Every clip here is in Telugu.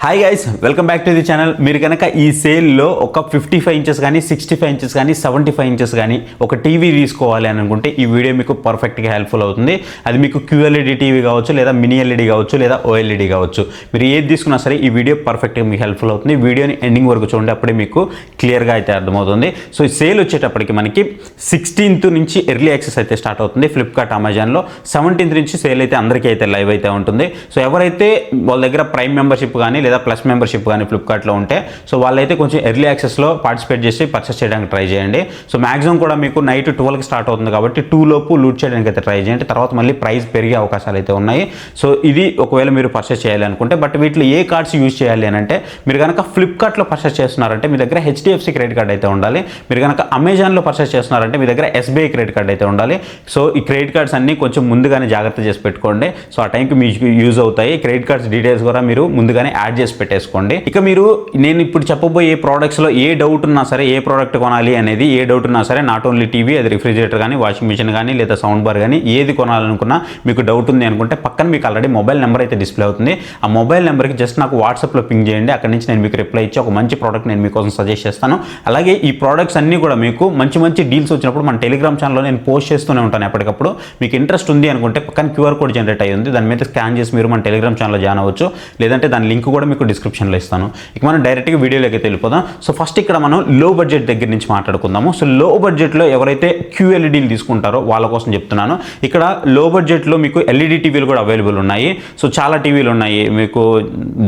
Hi guys, welcome back to the channel. మీరు కనుక ఈ సేల్లో ఒక 55 ఇంచెస్ కానీ 65 ఇంచెస్ కానీ 75 ఇంచెస్ కానీ ఒక టీవీ తీసుకోవాలి అని అనుకుంటే ఈ వీడియో మీకు పర్ఫెక్ట్గా హెల్ప్ఫుల్ అవుతుంది. అది మీకు QLED టీవీ కావచ్చు, లేదా మినీ ఎల్ఈడి కావచ్చు, లేదా OLED కావచ్చు. మీరు ఏది తీసుకున్నా సరే ఈ వీడియో పర్ఫెక్ట్గా మీకు హెల్ప్ఫుల్ అవుతుంది. వీడియోని ఎండింగ్ వరకు చూడండి, అప్పుడే మీకు క్లియర్గా అయితే అర్థమవుతుంది. సో ఈ సేల్ వచ్చేటప్పటికి మనకి 16th నుంచి ఎర్లీ యాక్సెస్ అయితే స్టార్ట్ అవుతుంది ఫ్లిప్కార్ట్, అమెజాన్లో. 17th నుంచి సేల్ అయితే అందరికీ అయితే లైవ్ అయితే ఉంటుంది. సో ఎవరైతే వాళ్ళ దగ్గర ప్రైమ్ మెంబర్షిప్ కానీ లేదా ప్లస్ మెంబర్షిప్ కానీ ఫ్లిప్కార్ట్లో ఉంటే సో వాళ్ళైతే కొంచెం ఎర్లీ యాక్సెస్లో పార్టిసిపేట్ చేసి పర్చేస్ చేయడానికి ట్రై చేయండి. సో మ్యాక్సిమం కూడా మీకు నైట్ 12కి స్టార్ట్ అవుతుంది కాబట్టి 2 లోపు లూట్ చేయడానికి అయితే ట్రై చేయండి. తర్వాత మళ్ళీ ప్రైస్ పెరిగే అవకాశాలు అయితే ఉన్నాయి. సో ఇది ఒకవేళ మీరు పర్చేస్ చేయాలి అనుకుంటే. బట్ వీటిలో ఏ కార్డ్స్ యూజ్ చేయాలి అని అంటే, మీరు కనుక ఫ్లిప్కార్ట్లో పర్చేస్ చేస్తున్నారంటే మీ దగ్గర HDFC క్రెడిట్ కార్డ్ అయితే ఉండాలి. మీరు కనుక అమెజాన్లో పర్చేస్ చేస్తున్నారంటే మీ దగ్గర SBI క్రెడిట్ కార్డ్ అయితే ఉండాలి. సో ఈ క్రెడిట్ కార్డ్స్ అన్నీ కొంచెం ముందుగానే జాగ్రత్త చేసి పెట్టుకోండి. సో ఆ టైంకి మీకు యూజ్ అవుతాయి. క్రెడిట్ కార్డ్స్ డీటెయిల్స్ కూడా మీరు ముందుగానే యాడ్ చేసి పెట్టేసుకోండి. ఇక మీరు నేను ఇప్పుడు చెప్పబోయే ప్రోడక్ట్స్లో ఏ డౌట్ ఉన్నా సరే, ఏ ప్రోడక్ట్ కొనాలి అనేది ఏ డౌట్ ఉన్నా సరే, నాట్ ఓన్లీ టీవీ, అది రిఫ్రిజిరేటర్ కానీ, వాషింగ్ మిషన్ కానీ, లేదా సౌండ్ బార్ కానీ, ఏది కొనాలనుకున్నా మీకు డౌట్ ఉంది అనుకుంటే పక్కన మీకు ఆల్రెడీ మొబైల్ నెంబర్ అయితే డిస్ప్లే అవుతుంది. ఆ మొబైల్ నెంబర్కి జస్ట్ నాకు వాట్సాప్లో పింగ్ చేయండి. అక్కడి నుంచి నేను మీకు రిప్లై ఇచ్చి ఒక మంచి ప్రోడక్ట్ నేను మీకోసం సజెస్ట్ చేస్తాను. అలాగే ఈ ప్రోడక్ట్స్ అన్నీ కూడా మీకు మంచి మంచి డీల్స్ వచ్చినప్పుడు మన టెలిగ్రామ్ ఛానల్లో నేను పోస్ట్ చేస్తూనే ఉంటాను ఎప్పటికప్పుడు. మీకు ఇంట్రెస్ట్ ఉంది అనుకుంటే పక్కన QR కోడ్ జనరేట్ అయ్యి ఉంది, దాని మీద స్కాన్ చేసి మీరు మన టెలిగ్రామ్ ఛానల్లో జాయిన్ అవ్వచ్చు. లేదంటే దాని లింక్ కూడా మీకు డిస్క్రిప్షన్లో ఇస్తాను. ఇక మనం డైరెక్ట్గా వీడియోలోకి అయితే వెళ్ళిపోదాం. సో ఫస్ట్ ఇక్కడ మనం లో బడ్జెట్ దగ్గర నుంచి మాట్లాడుకుందాము. సో లో బడ్జెట్లో ఎవరైతే QLEDలు తీసుకుంటారో వాళ్ళ కోసం చెప్తున్నాను. ఇక్కడ లో బడ్జెట్లో మీకు LED టీవీలు కూడా అవైలబుల్ ఉన్నాయి. సో చాలా టీవీలు ఉన్నాయి, మీకు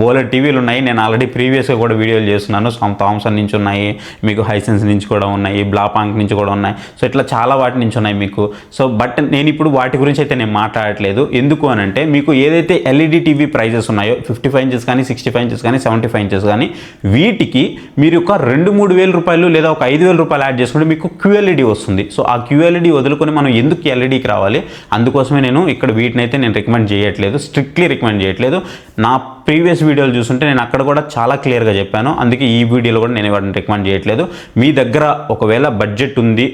బోలెడ్ టీవీలు ఉన్నాయి. నేను ఆల్రెడీ ప్రీవియస్గా కూడా వీడియోలు చేస్తున్నాను. థామ్సన్ నుంచి ఉన్నాయి, మీకు హైసెన్స్ నుంచి కూడా ఉన్నాయి, బ్లాపాంక్ నుంచి కూడా ఉన్నాయి. సో ఇట్లా చాలా వాటి నుంచి ఉన్నాయి మీకు. సో బట్ నేను ఇప్పుడు వాటి గురించి అయితే నేను మాట్లాడట్లేదు. ఎందుకు అని అంటే, మీకు ఏదైతే LED టీవీ ప్రైజెస్ ఉన్నాయో 55 ఇంచెస్ కానీ 65 ఇంచెస్ కానీ 75 ఇంచెస్ కానీ, వీటికి మీరు ఒక 2-3 వేల రూపాయలు లేదా ఒక 5,000 రూపాయలు యాడ్ చేసుకుంటే మీకు QLED వస్తుంది. సో ఆ QLED వదులుకొని మనం ఎందుకు LEDకి రావాలి? అందుకోసమే నేను ఇక్కడ వీటిని అయితే నేను రికమెండ్ చేయట్లేదు, స్ట్రిక్ట్లీ రికమెండ్ చేయట్లేదు. నా ప్రీవియస్ వీడియోలు చూస్తుంటే నేను అక్కడ కూడా చాలా క్లియర్గా చెప్పాను. అందుకే ఈ వీడియోలో కూడా నేను వాటిని రికమెండ్ చేయట్లేదు. మీ దగ్గర ఒకవేళ బడ్జెట్ ఉంది,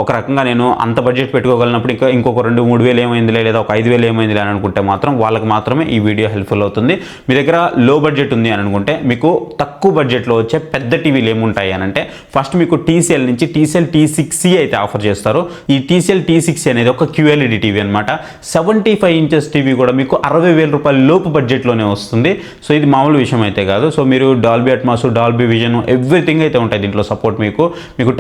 ఒక రకంగా నేను అంత బడ్జెట్ పెట్టుకోగలిగినప్పుడు ఇంకొక 2-3 వేలు ఏమైందిలే, లేదా ఒక 5,000 ఏమైందిలే అని అనుకుంటే మాత్రం వాళ్ళకి మాత్రమే ఈ వీడియో హెల్ప్ఫుల్ అవుతుంది. మీ దగ్గర లో బడ్జెట్ ఉంది అని అనుకుంటే మీకు తక్కువ బడ్జెట్లో వచ్చే పెద్ద టీవీలు ఏముంటాయి అని అంటే, ఫస్ట్ మీకు TCL నుంచి TCL T6C అయితే ఆఫర్ చేస్తారు. ఈ TCL T6C అనేది ఒక QLED టీవీ అనమాట. 75 ఇంచెస్ టీవీ కూడా మీకు 60,000 రూపాయల లోపు బడ్జెట్లోనే వస్తుంది. సో ఇది మామూలు విషయం అయితే కాదు. సో మీరు Dolby Atmos, Dolby vision, everything అయితే ఉంటాయి దీంట్లో సపోర్ట్. మీకు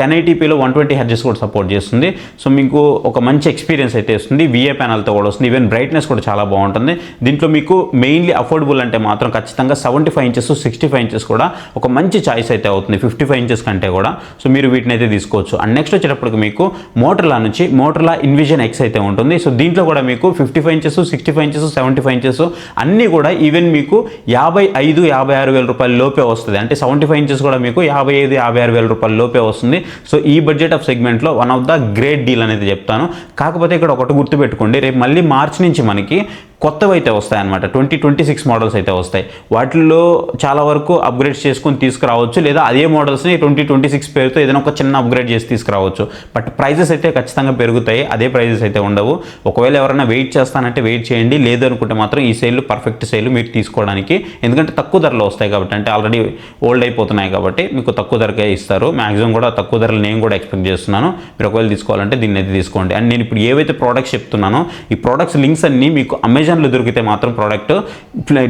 1080pలో 120 Hz కూడా సపోర్ట్ చేస్తుంది. సో మీకు ఒక మంచి ఎక్స్పీరియన్స్ అయితే వస్తుంది. VA ప్యానల్తో కూడా వస్తుంది. ఈవెన్ బ్రైట్నెస్ కూడా చాలా బాగుంటుంది. దీంట్లో మీకు మెయిన్లీ అఫోర్డబుల్ అంటే మాత్రం ఖచ్చితంగా 75 ఇంచెస్ 65 ఇంచెస్ కూడా ఒక మంచి చాయిస్ అయితే అవుతుంది 55 ఇంచెస్ కంటే కూడా. సో మీరు వీటిని అయితే తీసుకోవచ్చు. అండ్ నెక్స్ట్ వచ్చేటప్పటికి మీకు మోటర్లా నుంచి మోటర్లా ఇన్విజన్ X అయితే ఉంటుంది. సో దీంట్లో కూడా మీకు 55 ఇంచెస్ 65 ఇంచెస్ 75 ఇంచెస్ అన్నీ కూడా ఈవెన్ మీకు 55-56 వేల రూపాయల లోపే వస్తుంది. అంటే 75 ఇంచెస్ కూడా మీకు 55-56 వేల రూపాయల లోపే వస్తుంది. సో ఈ బడ్జెట్ ఆఫ్ సెగ్మెంట్లో one of the great deal అనేది చెప్తాను. కాకపోతే ఇక్కడ ఒకటి గుర్తుపెట్టుకోండి, రేపు మళ్ళీ మార్చి నుంచి మనకి కొత్తవి అయితే వస్తాయన్నమాట. 2026 మోడల్స్ అయితే వస్తాయి. వాటిల్లో చాలా వరకు అప్గ్రేడ్స్ చేసుకొని తీసుకురావచ్చు, లేదా అదే మోడల్స్ని 2026 పేరుతో ఏదైనా ఒక చిన్న అప్గ్రేడ్ చేసి తీసుకురావచ్చు. బట్ ప్రైజెస్ అయితే ఖచ్చితంగా పెరుగుతాయి, అదే ప్రైజెస్ అయితే ఉండవు. ఒకవేళ ఎవరైనా వెయిట్ చేస్తానంటే వెయిట్ చేయండి, లేదు అనుకుంటే మాత్రం ఈ సేల్ పర్ఫెక్ట్ సేల్ మీరు తీసుకోవడానికి. ఎందుకంటే తక్కువ ధరలో వస్తాయి కాబట్టి, అంటే ఆల్రెడీ ఓల్డ్ అయిపోతున్నాయి కాబట్టి మీకు తక్కువ ధరకే ఇస్తారు. మ్యాక్సిమం కూడా తక్కువ ధరలు నేను కూడా ఎక్స్పెక్ట్ చేస్తున్నాను. మీరు ఒకవేళ తీసుకోవాలంటే దీన్ని అయితే తీసుకోండి. అండ్ నేను ఇప్పుడు ఏవైతే ప్రోడక్ట్స్ చెప్తున్నానో ఈ ప్రోడక్ట్స్ లింక్స్ అన్నీ మీకు అమెజాన్లో దొరికితే మాత్రం ప్రోడక్ట్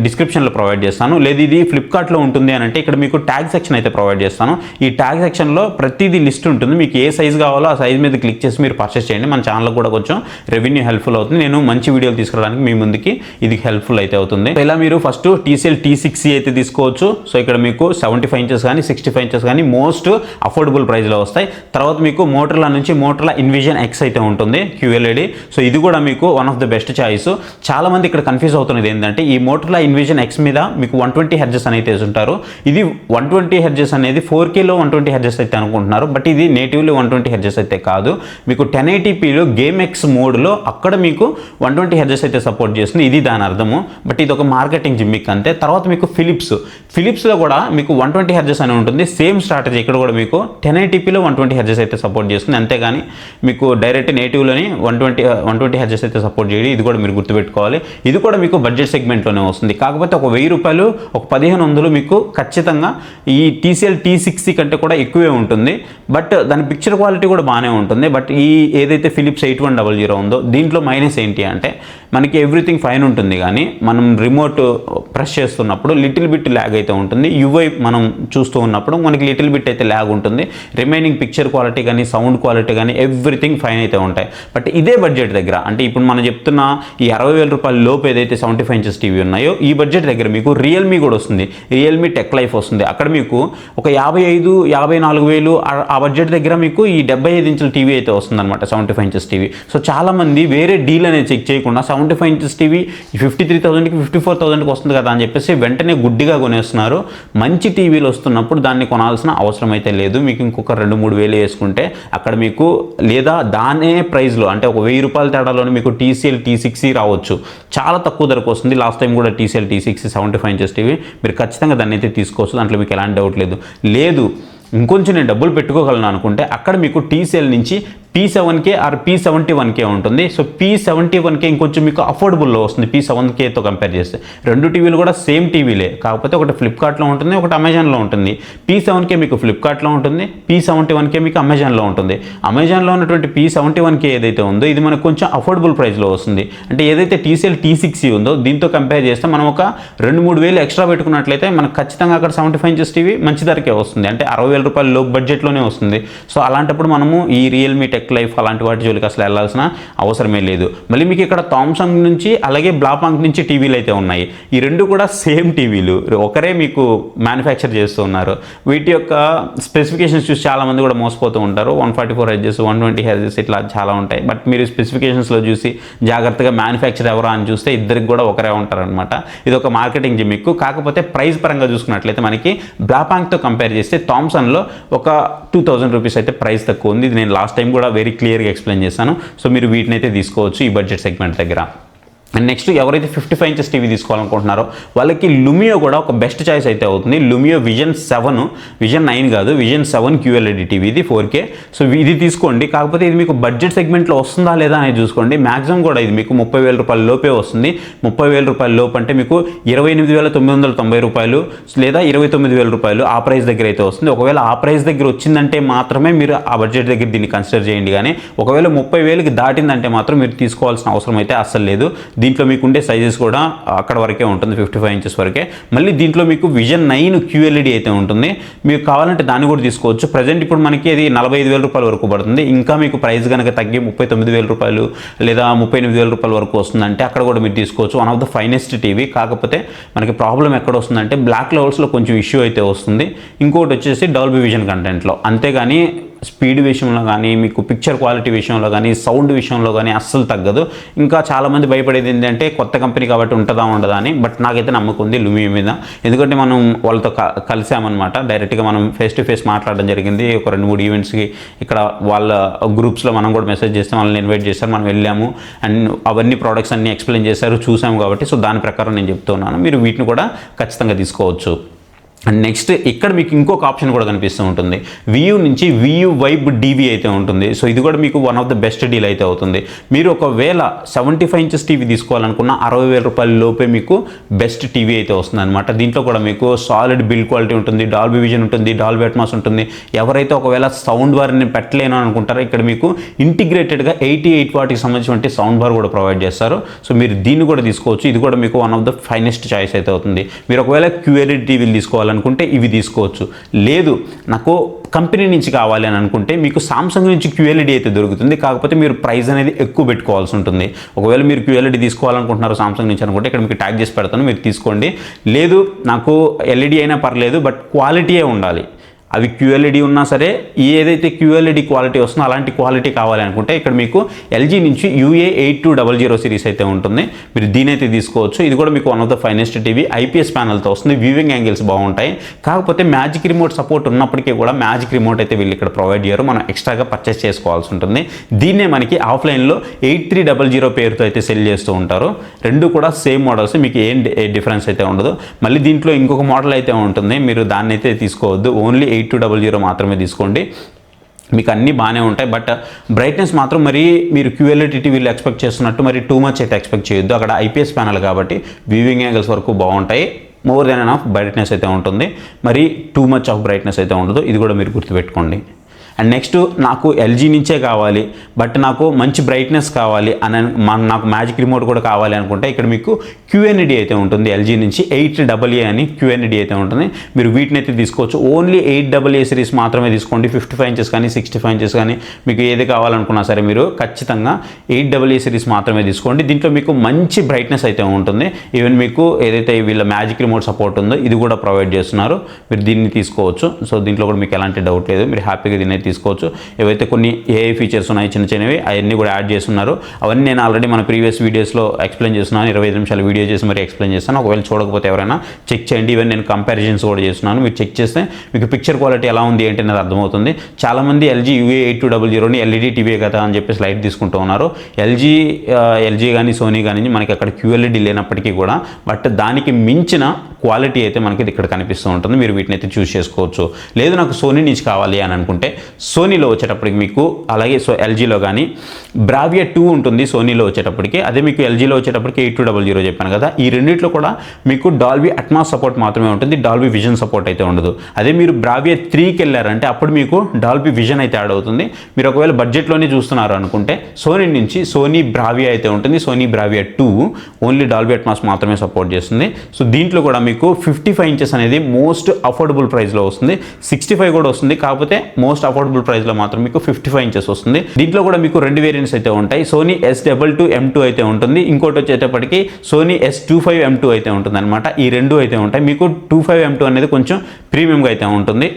డిస్క్రిప్షన్లో ప్రొవైడ్ చేస్తాను. లేదు ఇది ఫ్లిప్కార్ట్లో ఉంటుంది అని అంటే ఇక్కడ మీకు ట్యాగ్ సెక్షన్ అయితే ప్రొవైడ్ చేస్తాను. ఈ ట్యాగ్ సెక్షన్లో ప్రతిదీ లిస్ట్ ఉంటుంది. మీకు ఏ సైజ్ కావాలో ఆ సైజ్ మీద క్లిక్ చేసి మీరు పర్చేస్ చేయండి. మన ఛానల్లో కూడా కొంచెం రెవెన్యూ హెల్ప్ఫుల్ అవుతుంది. నేను మంచి వీడియోలు తీసుకురావడానికి మీ ముందుకి ఇది హెల్ప్ఫుల్ అయితే అవుతుంది. ఇలా మీరు ఫస్ట్ TCL T6C అయితే తీసుకోవచ్చు. సో ఇక్కడ మీకు 75 ఇంచెస్ కానీ 65 ఇంచెస్ కానీ మోస్ట్ అఫోర్డబుల్ ప్రైస్లో వస్తాయి. తర్వాత మీకు మోటర్లా నుంచి మోటర్లా ఇన్విజన్ X అయితే ఉంటుంది QLED. సో ఇది కూడా మీకు one of the best choice. చాలా మంది ఇక్కడ కన్ఫ్యూజ్ అవుతున్నది ఏంటంటే, ఈ మోటర్లా ఇన్విజన్ X మీద మీకు 120 Hz అనేది ఉంటారు. ఇది 120 Hz అనేది 4Kలో 120 Hz అయితే అనుకుంటున్నారు. బట్ ఇది నేటివ్లీ 120 Hz అయితే కాదు. మీకు 1080pలో గేమ్ ఎక్స్ మోడ్లో అక్కడ మీకు 120 Hz అయితే సపోర్ట్ చేస్తుంది. ఇది దాని అర్థము. బట్ ఇది ఒక మార్కెటింగ్ జిమ్మిక్ అంతే. తర్వాత మీకు ఫిలిప్స్లో కూడా మీకు 120 Hz అని ఉంటుంది. సేమ్ స్ట్రాటజీ ఇక్కడ కూడా మీకు 1080pలో 120 Hz అయితే సపోర్ట్ చేస్తుంది. అంతేగాని మీకు డైరెక్ట్ నేటివ్లోని 120 Hz అయితే సపోర్ట్ చేయడం, ఇది కూడా మీరు గుర్తుపెట్టుకోవాలి. తీసుకోవాలి. ఇది కూడా మీకు బడ్జెట్ సెగ్మెంట్లోనే వస్తుంది. కాకపోతే ఒక 1000 రూపాయలు, ఒక 1500 మీకు ఖచ్చితంగా ఈ TCL T60 కంటే కూడా ఎక్కువే ఉంటుంది. బట్ దాని పిక్చర్ క్వాలిటీ కూడా బాగానే ఉంటుంది. బట్ ఈ ఏదైతే ఫిలిప్స్ 8100 ఉందో దీంట్లో మైనస్ ఏంటి అంటే మనకి ఎవ్రీథింగ్ ఫైన్ ఉంటుంది, కానీ మనం రిమోట్ ప్రెస్ చేస్తున్నప్పుడు లిటిల్ బిట్ ల్యాగ్ అయితే ఉంటుంది. UI మనం చూస్తూ ఉన్నప్పుడు మనకి లిటిల్ బిట్ అయితే ల్యాగ్ ఉంటుంది. రిమైనింగ్ పిక్చర్ క్వాలిటీ కానీ సౌండ్ క్వాలిటీ కానీ ఎవ్రీథింగ్ ఫైన్ అయితే ఉంటాయి. బట్ ఇదే బడ్జెట్ దగ్గర అంటే ఇప్పుడు మనం చెప్తున్న ఈ 60,000 రూపాయల లోపు ఏదైతే 75 ఇంచెస్ టీవీ ఉన్నాయో ఈ బడ్జెట్ దగ్గర మీకు రియల్మీ కూడా వస్తుంది. రియల్మీ టెక్ లైఫ్ వస్తుంది. అక్కడ మీకు ఒక 55-54,000 ఆ బడ్జెట్ దగ్గర మీకు ఈ 75 ఇంచుల టీవీ అయితే వస్తుంది అనమాట, 75 ఇంచెస్ టీవీ. సో చాలామంది వేరే డీల్ అనేది చెక్ చేయకుండా 75 ఇంచెస్ టీవీ 53,000కి 54,000కి వస్తుంది కదా అని చెప్పేసి వెంటనే గుడ్డిగా కొనేస్తున్నారు. మంచి టీవీలు వస్తున్నప్పుడు దాన్ని కొనాల్సిన అవసరం అయితే లేదు. మీకు ఇంకొక 2-3 వేలు వేసుకుంటే అక్కడ మీకు లేదా దానే ప్రైస్లో అంటే ఒక 1000 రూపాయల తేడాలోనే మీకు TCL T60 రావచ్చు. చాలా తక్కువ ధరకు వస్తుంది. లాస్ట్ టైం కూడా TCL T60 75 ఇంచెస్ టీవీ మీరు ఖచ్చితంగా దాన్ని అయితే తీసుకోవచ్చు. దాంట్లో మీకు ఎలాంటి డౌట్ లేదు. ఇంకొంచెం నేను డబ్బులు పెట్టుకోగలను అనుకుంటే అక్కడ మీకు TCL నుంచి P7K ఆర్ P71K ఉంటుంది. సో P71K ఇంకొంచెం మీకు అఫోర్డబుల్లో వస్తుంది P7Kతో కంపేర్ చేస్తే. రెండు టీవీలు కూడా సేమ్ టీవీలే, కాకపోతే ఒకటి ఫ్లిప్కార్ట్లో ఉంటుంది, ఒకటి అమెజాన్లో ఉంటుంది. P7K మీకు ఫ్లిప్కార్ట్లో ఉంటుంది, P71K మీకు అమెజాన్లో ఉంటుంది. అమెజాన్లో ఉన్నటువంటి P71K ఏదైతే ఉందో ఇది మనకు కొంచెం అఫోర్డబుల్ ప్రైస్లో వస్తుంది. అంటే ఏదైతే TCL T60 ఉందో దీంతో కంపేర్ చేస్తే మనం ఒక 2-3 వేలు ఎక్స్ట్రా పెట్టుకున్నట్లయితే మనకు ఖచ్చితంగా అక్కడ 75 ఇంచెస్ టీవీ మంచి ధరకే వస్తుంది. అంటే 60,000 రూపాయల లో బడ్జెట్లోనే వస్తుంది. సో అలాంటప్పుడు మనము ఈ రియల్మీ టెక్ లైఫ్ అలాంటి వాటి జోలికి అసలు వెళ్ళాల్సిన అవసరమే లేదు. మళ్ళీ మీకు ఇక్కడ థామ్సంగ్ నుంచి అలాగే బ్లాపాంక్ నుంచి టీవీలు అయితే ఉన్నాయి. ఈ రెండు కూడా సేమ్ టీవీలు, ఒకరే మీకు మ్యానుఫ్యాక్చర్ చేస్తూ ఉన్నారు. వీటి యొక్క స్పెసిఫికేషన్స్ చూసి చాలామంది కూడా మోసపోతూ ఉంటారు. 144 హెర్ట్జ్ 120 హెర్ట్జ్ ఇట్లా చాలా ఉంటాయి. బట్ మీరు స్పెసిఫికేషన్స్లో చూసి జాగ్రత్తగా మ్యానుఫ్యాక్చర్ ఎవరా అని చూస్తే ఇద్దరికి కూడా ఒకరే ఉంటారనమాట. ఇది ఒక మార్కెటింగ్ జిమ్మిక్. కాకపోతే ప్రైస్ పరంగా చూసుకున్నట్లయితే మనకి బ్లాపాంక్తో కంపేర్ చేస్తే థామ్సన్లో ఒక 2000 రూపీస్ అయితే ప్రైస్ తక్కువ ఉంది. ఇది నేను లాస్ట్ టైం కూడా వెరీ క్లియర్గా ఎక్స్ప్లెయిన్ చేశాను. సో మీరు వీటిని అయితే తీసుకోవచ్చు ఈ బడ్జెట్ సెగ్మెంట్ దగ్గర. అండ్ నెక్స్ట్ ఎవరైతే 55 ఇంచెస్ టీవీ తీసుకోవాలనుకుంటున్నారో వాళ్ళకి లుమియో కూడా ఒక బెస్ట్ చాయిస్ అయితే అవుతుంది. లుమియో విజన్ 9 కాదు, విజన్ 7 QLED టీవీ, ఇది 4K. సో ఇది తీసుకోండి. కాకపోతే ఇది మీకు బడ్జెట్ సెగ్మెంట్లో వస్తుందా లేదా అనేది చూసుకోండి. మ్యాక్సిమం కూడా ఇది మీకు 30,000 రూపాయల లోపే వస్తుంది. 30,000 రూపాయల లోపు అంటే మీకు 28,990 రూపాయలు లేదా 29,000 రూపాయలు ఆ ప్రైస్ దగ్గర అయితే వస్తుంది. ఒకవేళ ఆ ప్రైస్ దగ్గర వచ్చిందంటే మాత్రమే మీరు ఆ బడ్జెట్ దగ్గర దీన్ని కన్సిడర్ చేయండి. కానీ ఒకవేళ 30,000కి దాటిందంటే మాత్రం మీరు తీసుకోవాల్సిన అవసరం అయితే అస్సలు లేదు. దీంట్లో మీకు ఉండే సైజెస్ కూడా అక్కడ వరకే ఉంటుంది, 55 ఇంచెస్ వరకే. మళ్ళీ దీంట్లో మీకు విజన్ 9 QLED అయితే ఉంటుంది. మీకు కావాలంటే దాన్ని కూడా తీసుకోవచ్చు. ప్రజెంట్ ఇప్పుడు మనకి అది 45,000 రూపాయల వరకు పడుతుంది. ఇంకా మీకు ప్రైస్ కనుక తగ్గి 39,000 రూపాయలు లేదా 38,000 రూపాయల వరకు వస్తుందంటే అక్కడ కూడా మీరు తీసుకోవచ్చు. One of the finest TV. కాకపోతే మనకి ప్రాబ్లం ఎక్కడ వస్తుందంటే బ్లాక్ లెవెల్స్లో కొంచెం ఇష్యూ అయితే వస్తుంది. ఇంకోటి వచ్చేసి డాల్బీ విజన్ కంటెంట్లో. అంతేగాని స్పీడ్ విషయంలో కానీ మీకు పిక్చర్ క్వాలిటీ విషయంలో కానీ సౌండ్ విషయంలో కానీ అస్సలు తగ్గదు. ఇంకా చాలామంది భయపడేది ఏంటంటే కొత్త కంపెనీ కాబట్టి ఉంటుందా ఉండదా అని. బట్ నాకైతే నమ్మకం ఉంది లుమియో మీద. ఎందుకంటే మనం వాళ్ళతో కలిసామన్నమాట. డైరెక్ట్గా మనం ఫేస్ టు ఫేస్ మాట్లాడడం జరిగింది. ఒక 2-3 ఈవెంట్స్కి ఇక్కడ వాళ్ళ గ్రూప్స్లో మనం కూడా మెసేజ్ చేస్తే వాళ్ళని ఇన్వైట్ చేస్తారు. మనం వెళ్ళాము అండ్ అవన్నీ ప్రోడక్ట్స్ అన్నీ ఎక్స్ప్లెయిన్ చేశారు, చూసాము. కాబట్టి సో దాని ప్రకారం నేను చెప్తున్నాను, మీరు వీటిని కూడా ఖచ్చితంగా తీసుకోవచ్చు. అండ్ నెక్స్ట్ ఇక్కడ మీకు ఇంకొక ఆప్షన్ కూడా కనిపిస్తూ ఉంటుంది. వియూ నుంచి వియూ వైబ్ DV అయితే ఉంటుంది. సో ఇది కూడా మీకు one of the best deal అయితే అవుతుంది. మీరు ఒకవేళ 75 ఇంచెస్ టీవీ తీసుకోవాలనుకున్న 60,000 రూపాయల లోపే మీకు బెస్ట్ టీవీ అయితే వస్తుంది అనమాట. దీంట్లో కూడా మీకు సాలిడ్ బిల్డ్ క్వాలిటీ ఉంటుంది, డాల్బీ విజన్ ఉంటుంది, డాల్బీ అట్మాస్ ఉంటుంది. ఎవరైతే ఒకవేళ సౌండ్ బార్ని పెట్టలేను అనుకుంటారో ఇక్కడ మీకు ఇంటిగ్రేటెడ్గా 88 వాట్కి సంబంధించిన సౌండ్ బార్ కూడా ప్రొవైడ్ చేస్తారు. సో మీరు దీన్ని కూడా తీసుకోవచ్చు. ఇది కూడా మీకు one of the finest choice అయితే అవుతుంది. మీరు ఒకవేళ QLED టీవీలు తీసుకోవాలనుకుంటే ఇవి తీసుకోవచ్చు. లేదు నాకు కంపెనీ నుంచి కావాలి అని అనుకుంటే మీకు సామ్సంగ్ నుంచి QLED అయితే దొరుకుతుంది. కాకపోతే మీరు ప్రైస్ అనేది ఎక్కువ పెట్టుకోవాల్సి ఉంటుంది. ఒకవేళ మీరు QLED తీసుకోవాలనుకుంటున్నారు సామ్సంగ్ నుంచి అనుకుంటే ఇక్కడ మీకు ట్యాగ్ చేసి పెడతాను, మీరు తీసుకోండి. లేదు నాకు LED అయినా పర్లేదు బట్ క్వాలిటీయే ఉండాలి, అవి QLED ఉన్నా సరే ఏదైతే QLED క్వాలిటీ వస్తుందో అలాంటి క్వాలిటీ కావాలి అనుకుంటే ఇక్కడ మీకు LG నుంచి UA8200 సిరీస్ అయితే ఉంటుంది. మీరు దీని అయితే తీసుకోవచ్చు. ఇది కూడా మీకు one of the finest TV. IPS ప్యానల్తో వస్తుంది. వ్యూవింగ్ యాంగిల్స్ బాగుంటాయి. కాకపోతే మ్యాజిక్ రిమోట్ సపోర్ట్ ఉన్నప్పటికీ కూడా మ్యాజిక్ రిమోట్ అయితే వీళ్ళు ఇక్కడ ప్రొవైడ్ చేయరు. మనం ఎక్స్ట్రాగా పర్చేస్ చేసుకోవాల్సి ఉంటుంది. దీన్నే మనకి ఆఫ్లైన్లో 8300 పేరుతో అయితే సెల్ చేస్తూ ఉంటారు. రెండు కూడా సేమ్ మోడల్స్, మీకు ఏం డిఫరెన్స్ అయితే ఉండదు. మళ్ళీ దీంట్లో ఇంకొక మోడల్ అయితే ఉంటుంది, మీరు దాన్ని అయితే తీసుకోవద్దు. ఓన్లీ 8200 మాత్రమే తీసుకోండి. మీకు అన్నీ బాగానే ఉంటాయి. బట్ బ్రైట్నెస్ మాత్రం మరి మీరు QLED టీవీలో ఎక్స్పెక్ట్ చేస్తున్నట్టు మరి టూ మచ్ అయితే ఎక్స్పెక్ట్ చేయొద్దు. అక్కడ IPS ప్యానల్ కాబట్టి వ్యూవింగ్ యాంగిల్స్ వరకు బాగుంటాయి, మోర్ దెన్ ఎనఫ్ బ్రైట్నెస్ అయితే ఉంటుంది, మరి టూ మచ్ ఆఫ్ బ్రైట్నెస్ అయితే ఉండదు. ఇది కూడా మీరు గుర్తుపెట్టుకోండి. అండ్ నెక్స్ట్ నాకు LG నుంచే కావాలి, బట్ నాకు మంచి బ్రైట్నెస్ కావాలి అని నాకు మ్యాజిక్ రిమోట్ కూడా కావాలి అనుకుంటే ఇక్కడ మీకు QNED అయితే ఉంటుంది. LG నుంచి 8AA అని QNED అయితే ఉంటుంది. మీరు వీటిని అయితే తీసుకోవచ్చు. ఓన్లీ 8AA సిరీస్ మాత్రమే తీసుకోండి. 55 ఇంచెస్ కానీ 65 ఇంచెస్ కానీ మీకు ఏది కావాలనుకున్నా సరే మీరు ఖచ్చితంగా 8AA సిరీస్ మాత్రమే తీసుకోండి. దీంట్లో మీకు మంచి బ్రైట్నెస్ అయితే ఉంటుంది. ఈవెన్ మీకు ఏదైతే వీళ్ళ మ్యాజిక్ రిమోట్ సపోర్ట్ ఉందో ఇది కూడా ప్రొవైడ్ చేస్తున్నారు. మీరు దీన్ని తీసుకోవచ్చు. సో దీంట్లో కూడా మీకు ఎలాంటి డౌట్ లేదు, మీరు హ్యాపీగా దీన్ని తీసుకోవచ్చు. ఏవైతే కొన్ని AI ఫీచర్స్ ఉన్నాయి చిన్న చిన్నవి అవన్నీ కూడా యాడ్ చేస్తున్నారు. అవన్నీ నేను ఆల్రెడీ మన ప్రీవియస్ వీడియోస్లో ఎక్స్ప్లెయిన్ చేస్తున్నాను. 25 నిమిషాల వీడియో చేసి మరి ఎక్స్ప్లెయిన్ చేస్తాను. ఒకవేళ చూడకపోతే ఎవరైనా చెక్ చేయండి. ఈవెన్ నేను కంపారిజన్స్ కూడా చేస్తున్నాను. మీరు చెక్ చేస్తే మీకు పిక్చర్ క్వాలిటీ ఎలా ఉంది ఏంటి అనేది అర్థమవుతుంది. చాలామంది LG UA8200ని LED టీవీ కదా అని చెప్పేసి లైట్ తీసుకుంటూ ఉన్నారు. LG కానీ సోనీ కానీ మనకి అక్కడ QLED లేనప్పటికీ కూడా బట్ దానికి మించిన క్వాలిటీ అయితే మనకి ఇక్కడ కనిపిస్తూ ఉంటుంది. మీరు వీటిని అయితే చూస్ చేసుకోవచ్చు. లేదు నాకు సోనీ నుంచి కావాలి అని అనుకుంటే సోనీలో వచ్చేటప్పటికి మీకు అలాగే LGలో కానీ బ్రావియా 2 ఉంటుంది సోనీలో వచ్చేటప్పటికి. అదే మీకు LGలో వచ్చేటప్పటికి 8200 చెప్పాను కదా. ఈ రెండిట్లో కూడా మీకు డాల్బీ అట్మాస్ సపోర్ట్ మాత్రమే ఉంటుంది, డాల్బీ విజన్ సపోర్ట్ అయితే ఉండదు. అదే మీరు బ్రావియా 3కి వెళ్ళారంటే అప్పుడు మీకు డాల్బీ విజన్ అయితే యాడ్ అవుతుంది. మీరు ఒకవేళ బడ్జెట్లోనే చూస్తున్నారు అనుకుంటే సోనీ నుంచి సోనీ బ్రావియా అయితే ఉంటుంది. Sony Bravia 2 only Dolby Atmos మాత్రమే సపోర్ట్ చేస్తుంది. సో దీంట్లో కూడా మీకు 55 ఇంచెస్ అనేది మోస్ట్ అఫోర్డబుల్ ప్రైస్లో వస్తుంది. 65 కూడా వస్తుంది, కాకపోతే మోస్ట్ అఫోర్డబుల్ ప్రైస్లో మాత్రం మీకు 55 ఇంచెస్ వస్తుంది. దీంట్లో కూడా మీకు రెండు వేరియంట్స్ అయితే ఉంటాయి. సోనీ S22M2 అయితే ఉంటుంది, ఇంకోటి వచ్చేటప్పటికి సోనీ S25M2 అయితే ఉంటుంది అనమాట. ఈ రెండు అయితే ఉంటాయి. మీకు 25M2 అనేది కొంచెం ప్రీమియంగా అయితే ఉంటుంది.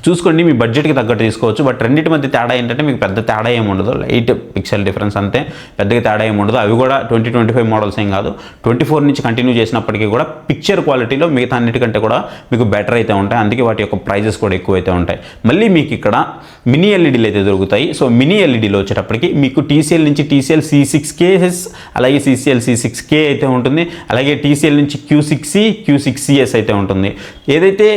చూసుకోండి, మీ బడ్జెట్కి తగ్గట్టు తీసుకోవచ్చు. బట్ రెండింటి మధ్య తేడా ఏంటంటే మీకు పెద్ద తేడా ఏమి ఉండదు, లైట్ పిక్సెల్ డిఫరెన్స్ అంతే, పెద్దగా తేడా ఏమి ఉండదు. అవి కూడా 2025 మోడల్స్ ఏం కాదు, 24 నుంచి కంటిన్యూ చేసినప్పటికీ కూడా పిక్చర్ క్వాలిటీలో మిగతా అన్నిటికంటే కూడా మీకు బెటర్ అయితే ఉంటాయి. అందుకే వాటి యొక్క ప్రైజెస్ కూడా ఎక్కువ అయితే ఉంటాయి. మళ్ళీ మీకు ఇక్కడ మినీ ఎల్ఈడీలు అయితే దొరుకుతాయి. సో మినీ ఎల్ఈడీలో వచ్చేటప్పటికి మీకు TCL నుంచి TCL C6KS అలాగే CCL C6K అయితే ఉంటుంది. అలాగే TCL నుంచి Q6C Q6CS అయితే ఉంటుంది. ఏదైతే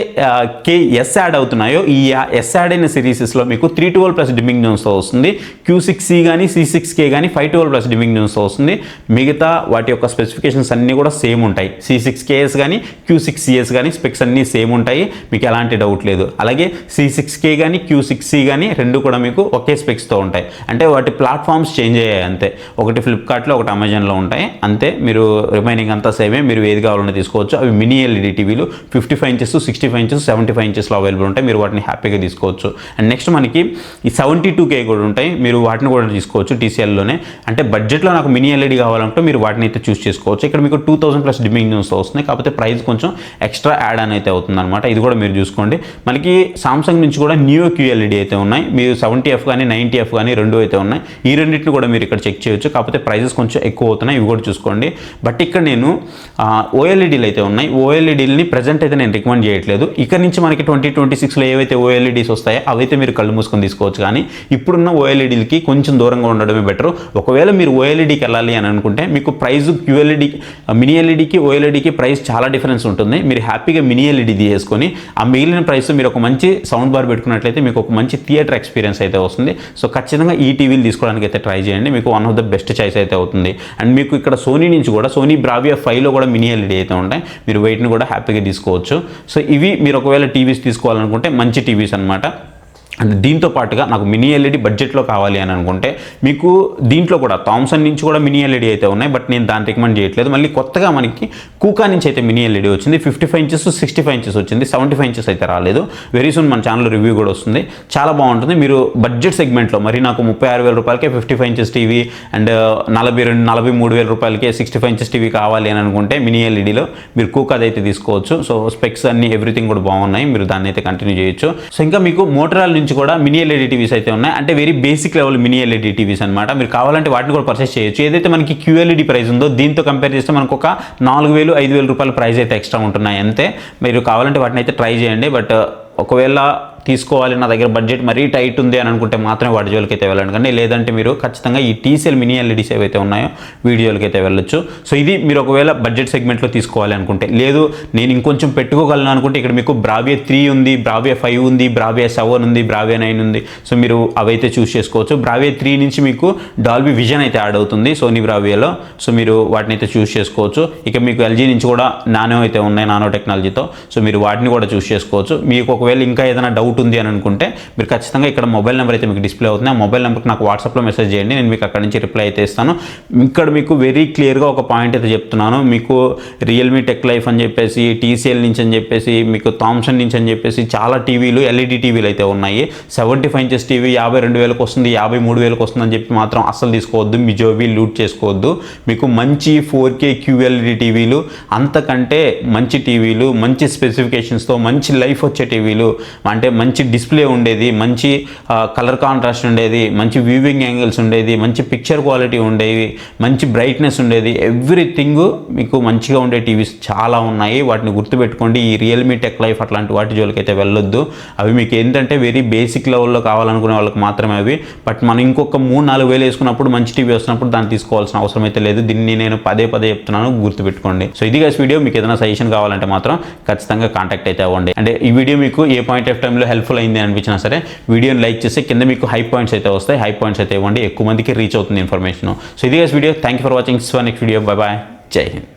KS యాడ్ అవుతున్నాయో ఈ S యాడ్ అయిన సిరీసెస్లో మీకు 312+ డిమ్మింగ్ జోన్స్తో వస్తుంది. Q6C కానీ C6K కానీ 512+ డిమ్మింగ్ జోన్స్తో వస్తుంది. మిగతా వాటి యొక్క స్పెసిఫికేషన్స్ అన్నీ కూడా సేమ్ ఉంటాయి. C6KS కానీ Q6CS కానీ స్పెక్స్ అన్నీ సేమ్ ఉంటాయి, మీకు ఎలాంటి డౌట్ లేదు. అలాగే C6K కానీ Q6C కానీ రెండు కూడా మీకు ఒకే స్పెక్స్తో ఉంటాయి. అంటే వాటి ప్లాట్ఫామ్స్ చేంజ్ అయ్యాయి అంతే. ఒకటి ఫ్లిప్కార్ట్లో ఒకటి అమెజాన్లో ఉంటాయి అంతే. మీరు రిమైనింగ్ అంతా సేమే, మీరు ఏది కావాలన్నా తీసుకోవచ్చు. అవి మినీ ఎల్ఈడి టీవీలు 55 ఇంచెస్ 65 ఇంచెస్ 75 ఇంచెస్లో అవైలబుల్ ఉంటాయి. మీరు వాటిని హ్యాపీగా తీసుకోవచ్చు. అండ్ నెక్స్ట్ మనకి ఈ 72K కూడా ఉంటాయి, మీరు వాటిని కూడా తీసుకోవచ్చు TCLలోనే. అంటే బడ్జెట్లో నాకు మినీ ఎల్ఈడి కావాలంటే మీరు వాటిని అయితే చూస్ చేసుకోవచ్చు. ఇక్కడ మీకు 2000+ డిమ్మింగ్ జోన్స్తో వస్తుంది, కాకపోతే ప్రైస్ కొంచెం ఎక్స్ట్రా యాడ్ అని అయితే అవుతుంది అనమాట. ఇది కూడా మీరు చూసుకోండి. మనకి సామ్సంగ్ నుంచి కూడా న్యూ QLED అయితే ఉన్నాయి. మీరు 70F కానీ 90F కానీ రెండు అయితే ఉన్నాయి. ఈ రెండింటిని కూడా మీరు ఇక్కడ చెక్ చేయొచ్చు, కాకపోతే ప్రైజెస్ కొంచెం ఎక్కువ అవుతున్నాయి, ఇవి కూడా చూసుకోండి. బట్ ఇక్కడ నేను OLEDలు అయితే ఉన్నాయి. OLEDలని ప్రజెంట్ అయితే నేను రికమెండ్ చేయట్లేదు. ఇక్కడ నుంచి మనకి 2026లో ఏవైతే OLEDs వస్తాయో అవైతే మీరు కళ్ళు మూసుకొని తీసుకోవచ్చు. కానీ ఇప్పుడున్న OLEDలకి కొంచెం దూరంగా ఉండడమే బెటర్. ఒకవేళ మీరు OLEDకి వెళ్ళాలి అని అనుకుంటే మీకు ప్రైస్ QLED మినీ ఎల్ఈడికి OLEDకి ప్రైస్ చాలా డిఫరెన్స్ ఉంటుంది. మీరు హ్యాపీగా మినీ ఎల్ఈడి తీసుకొని ఆ మిగిలిన ప్రైస్ మీరు ఒక మంచి సౌండ్ బార్ పెట్టుకున్నట్లయితే మీకు ఒక మంచి థియేటర్ ఎక్స్పీరియన్స్ అయితే వస్తుంది. సో ఖచ్చితంగా ఈ టీవీలు తీసుకోవడానికి అయితే ట్రై చేయండి, మీకు one of the best choice అయితే అవుతుంది. అండ్ మీకు ఇక్కడ సోనీ నుంచి కూడా సోనీ బ్రావియా 5లో కూడా మినీ ఎల్ఈడి అయితే ఉంటాయి, మీరు వెయిట్ని కూడా హ్యాపీగా తీసుకోవచ్చు. సో ఇవి మీరు ఒకవేళ టీవీస్ తీసుకోవాలనుకుంటే మంచి టీవీస్ అనమాట. అండ్ దీంతో పాటుగా నాకు మినీ ఎల్ఈడి బడ్జెట్లో కావాలి అని అనుకుంటే మీకు దీంట్లో కూడా థామ్సన్ నుంచి కూడా మినీ ఎల్ఈడి అయితే ఉన్నాయి, బట్ నేను దాన్ని రికమెండ్ చేయట్లేదు. మళ్ళీ కొత్తగా మనకి కూకా నుంచి అయితే మినీ ఎల్ఈడి వచ్చింది. 55 ఇంచెస్ 65 ఇంచెస్ వచ్చింది, 75 ఇంచెస్ అయితే రాలేదు. వెరీ సూన్ మన ఛానల్లో రివ్యూ కూడా వస్తుంది, చాలా బాగుంటుంది. మీరు బడ్జెట్ సెగ్మెంట్లో మరి నాకు 36,000 రూపాయలకే 55 ఇంచెస్ టీవీ అండ్ 43,000 రూపాయలకే 65 ఇంచెస్ టీవీ కావాలి అని అనుకుంటే మినీ ఎల్ఈడిలో మీరు కూకాది అయితే తీసుకోవచ్చు. సో స్పెక్స్ అన్ని ఎవ్రీథింగ్ కూడా బాగున్నాయి, మీరు దాన్ని అయితే కంటిన్యూ చేయొచ్చు. సో ఇంకా మీకు మోటరోలా నుంచి కూడా మినీ ఎల్ఈడి టీవీస్ అయితే ఉన్నాయి, అంటే very basic level mini LED TVs అనమాట. మీరు కావాలంటే వాటిని కూడా పర్చేస్ చేయొచ్చు. ఏదైతే మనకి QLED ప్రైస్ ఉందో దీంతో కంపేర్ చేస్తే మనకు ఒక 4,000-5,000 రూపాయల ప్రైస్ అయితే ఎక్స్ట్రా ఉంటున్నాయి అంతే. మీరు కావాలంటే వాటిని అయితే ట్రై చేయండి. బట్ ఒకవేళ తీసుకోవాలి, నా దగ్గర బడ్జెట్ మరీ టైట్ ఉంది అని అనుకుంటే మాత్రమే వాటి జోలికి అయితే వెళ్ళండి. కానీ లేదంటే మీరు ఖచ్చితంగా ఈ టీసీఎల్ మినీ ఎల్ఈడీస్ ఏవైతే ఉన్నాయో వీడియోలకి అయితే వెళ్ళొచ్చు. సో ఇది మీరు ఒకవేళ బడ్జెట్ సెగ్మెంట్లో తీసుకోవాలి అనుకుంటే. లేదు నేను ఇంకొంచెం పెట్టుకోగలను అనుకుంటే ఇక్కడ మీకు బ్రావియా 3 ఉంది, బ్రావియా 5 ఉంది, బ్రావియా 7 ఉంది, బ్రావియా 9 ఉంది. సో మీరు అవైతే చూస్ చేసుకోవచ్చు. బ్రావియా 3 నుంచి మీకు డాల్బీ విజన్ అయితే యాడ్ అవుతుంది సోనీ బ్రావియాలో. సో మీరు వాటిని అయితే చూస్ చేసుకోవచ్చు. ఇక మీకు ఎల్జీ నుంచి కూడా నానో అయితే ఉన్నాయి, నానో టెక్నాలజీతో. సో మీరు వాటిని కూడా చూస్ చేసుకోవచ్చు. మీకు ఒకవేళ ఇంకా ఏదైనా డౌట్ ఉంది అని అనుకుంటే మీరు ఖచ్చితంగా ఇక్కడ మొబైల్ నెంబర్ అయితే మీకు డిస్ప్లే అవుతుంది. ఆ మొబైల్ నెంబర్కి నాకు వాట్సాప్లో మెసేజ్ చేయండి, నేను మీకు అక్కడ నుంచి రిప్లై అయితే ఇస్తాను. ఇక్కడ మీకు వెరీ క్లియర్గా ఒక పాయింట్ అయితే చెప్తున్నాను. మీకు రియల్మీ టెక్ లైఫ్ అని చెప్పేసి, టీసీఎల్ నుంచి అని చెప్పేసి, మీకు థామ్సన్ నుంచి అని చెప్పేసి చాలా టీవీలు, ఎల్ఈడి టీవీలు అయితే ఉన్నాయి. 75 ఇంచెస్ టీవీ 52,000కి వస్తుంది, 53,000కి వస్తుంది అని చెప్పి మాత్రం అస్సలు తీసుకోవద్దు. మీ జోబీ లూట్ చేసుకోవద్దు. మీకు మంచి 4K QLED టీవీలు, అంతకంటే మంచి టీవీలు, మంచి స్పెసిఫికేషన్స్తో మంచి లైఫ్ వచ్చే టీవీలు, అంటే మంచి డిస్ప్లే ఉండేది, మంచి కలర్ కాంట్రాస్ట్ ఉండేది, మంచి వ్యూవింగ్ యాంగిల్స్ ఉండేది, మంచి పిక్చర్ క్వాలిటీ ఉండేవి, మంచి బ్రైట్నెస్ ఉండేది, ఎవ్రీథింగ్ మీకు మంచిగా ఉండే టీవీస్ చాలా ఉన్నాయి. వాటిని గుర్తుపెట్టుకోండి. ఈ రియల్మీ టెక్ లైఫ్ అట్లాంటి వాటి జోలికి అయితే వెళ్ళొద్దు. అవి మీకు ఏంటంటే వెరీ బేసిక్ లెవెల్లో కావాలనుకునే వాళ్ళకి మాత్రమే అవి. బట్ మనం ఇంకొక 3-4 వేలు వేసుకున్నప్పుడు మంచి టీవీ వస్తున్నప్పుడు దాన్ని తీసుకోవాల్సిన అవసరం అయితే లేదు. దీన్ని నేను పదే చెప్తున్నాను, గుర్తుపెట్టుకోండి. సో ఇది గైస్ వీడియో. మీకు ఏదైనా సజెషన్ కావాలంటే మాత్రం ఖచ్చితంగా కాంటాక్ట్ అయితే అవ్వండి. అంటే ఈ వీడియో మీకు ఏ పాయింట్ ఆఫ్ టైంలో హెల్ప్ఫుల్ అయింది అనిపించినా సరే వీడియోని లైక్ చేసి కింద మీకు హై పాయింట్స్ అయితే వస్తాయి, హై పాయింట్స్ అయితే ఇవ్వండి. ఎక్కువ మందికి రీచ్ అవుతుంది ఇన్ఫర్మేషన్. సో ఇది guys video. Thank you for watching. So next video. Bye bye. జై హింద్.